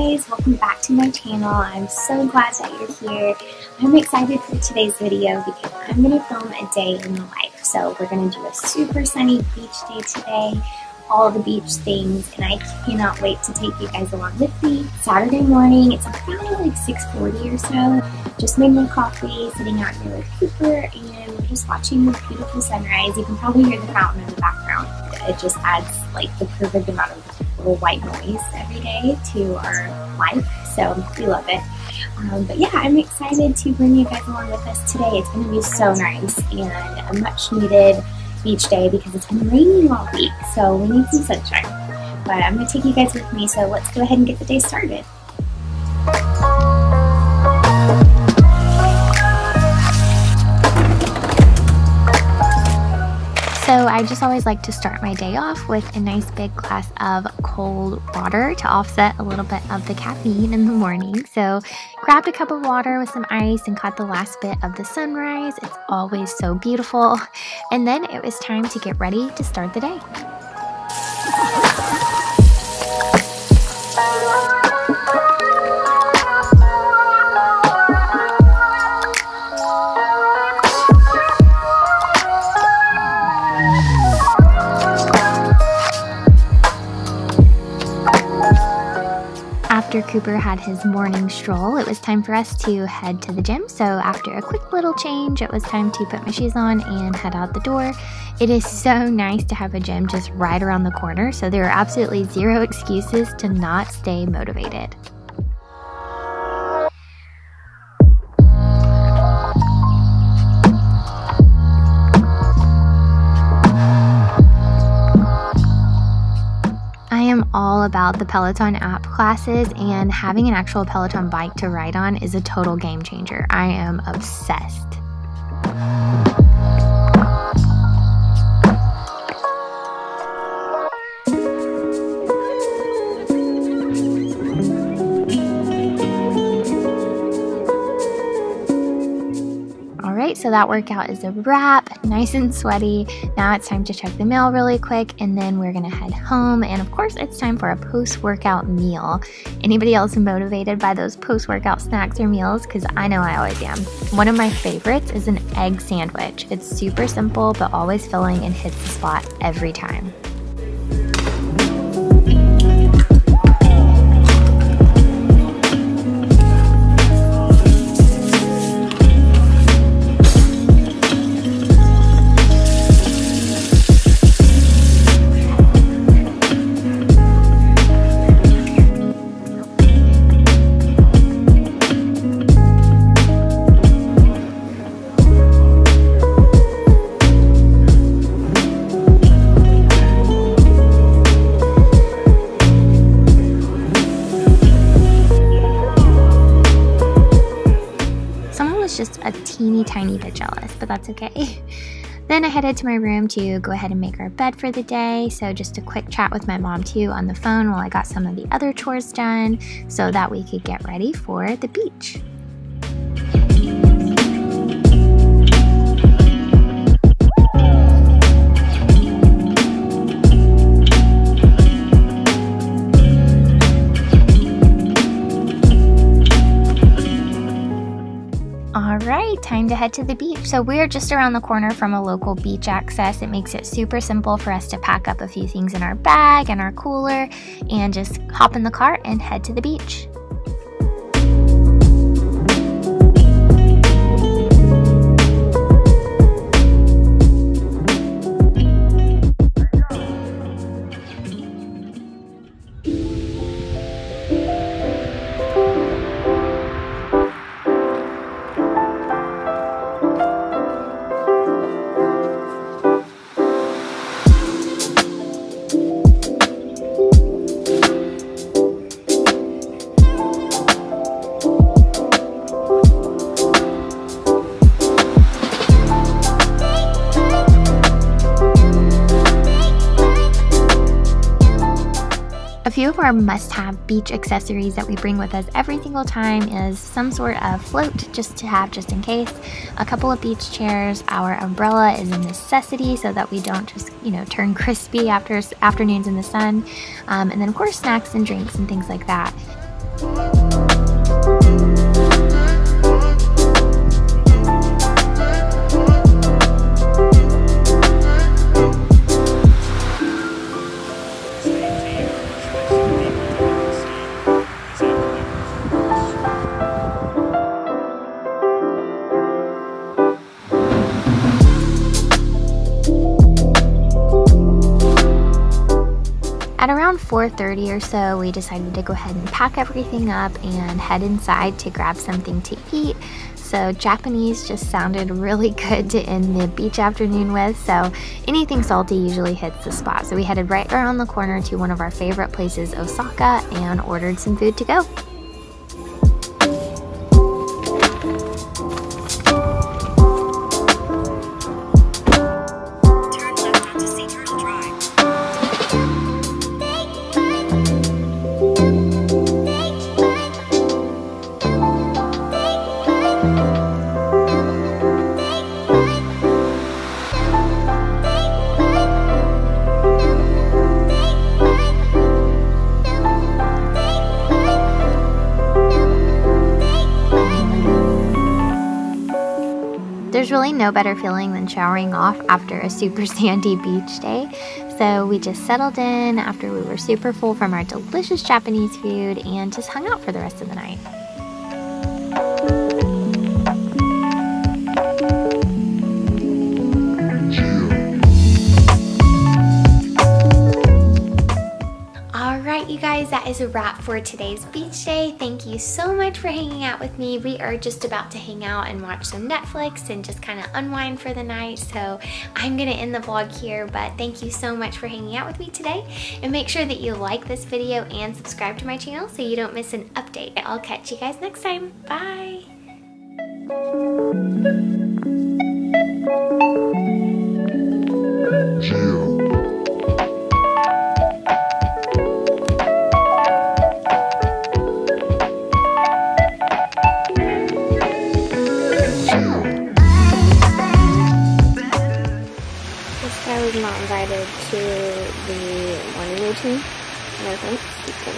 guys, welcome back to my channel. I'm so glad that you're here. I'm excited for today's video because I'm going to film a day in the life. So we're going to do a super sunny beach day today, all the beach things, and I cannot wait to take you guys along with me. Saturday morning, it's probably like 6:40 or so. Just made my coffee, sitting out here with Cooper, and we're just watching the beautiful sunrise. You can probably hear the fountain in the background. It just adds like the perfect amount of little white noise every day to our life, so we love it. But yeah, I'm excited to bring you guys along with us today. It's going to be so nice and a much needed beach day because it's been raining all week, so we need some sunshine. But I'm going to take you guys with me, so let's go ahead and get the day started. So I just always like to start my day off with a nice big glass of cold water to offset a little bit of the caffeine in the morning. So grabbed a cup of water with some ice and caught the last bit of the sunrise. It's always so beautiful. And then it was time to get ready to start the day. After Cooper had his morning stroll, it was time for us to head to the gym. So after a quick little change, it was time to put my shoes on and head out the door. It is so nice to have a gym just right around the corner, so there are absolutely zero excuses to not stay motivated. All about the Peloton app classes, and having an actual Peloton bike to ride on is a total game changer. I am obsessed. Alright, so that workout is a wrap, nice and sweaty. Now it's time to check the mail really quick, and then we're gonna head home. And of course, it's time for a post-workout meal. Anybody else motivated by those post-workout snacks or meals? Because I know I always am. One of my favorites is an egg sandwich. It's super simple, but always filling and hits the spot every time. Just a teeny tiny bit jealous, but that's okay. Then I headed to my room to go ahead and make our bed for the day. So just a quick chat with my mom too on the phone while I got some of the other chores done so that we could get ready for the beach. Alright, time to head to the beach. So we're just around the corner from a local beach access. It makes it super simple for us to pack up a few things in our bag and our cooler and just hop in the car and head to the beach. few of our must-have beach accessories that we bring with us every single time is some sort of float just to have just in case, a couple of beach chairs, our umbrella is a necessity so that we don't just, turn crispy after afternoons in the sun, and then of course snacks and drinks and things like that. At around 4:30 or so, we decided to go ahead and pack everything up and head inside to grab something to eat. So Japanese just sounded really good to end the beach afternoon with, so anything salty usually hits the spot. So we headed right around the corner to one of our favorite places, Osaka, and ordered some food to go. There's really no better feeling than showering off after a super sandy beach day. So we just settled in after we were super full from our delicious Japanese food and just hung out for the rest of the night. Alright, you guys, that is a wrap for today's beach day. Thank you so much for hanging out with me. We are just about to hang out and watch some Netflix and just kind of unwind for the night. So I'm going to end the vlog here, but thank you so much for hanging out with me today. And make sure that you like this video and subscribe to my channel so you don't miss an update. I'll catch you guys next time. Bye! I was not invited to the morning routine. No thanks. You can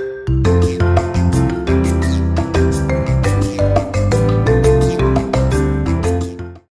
go.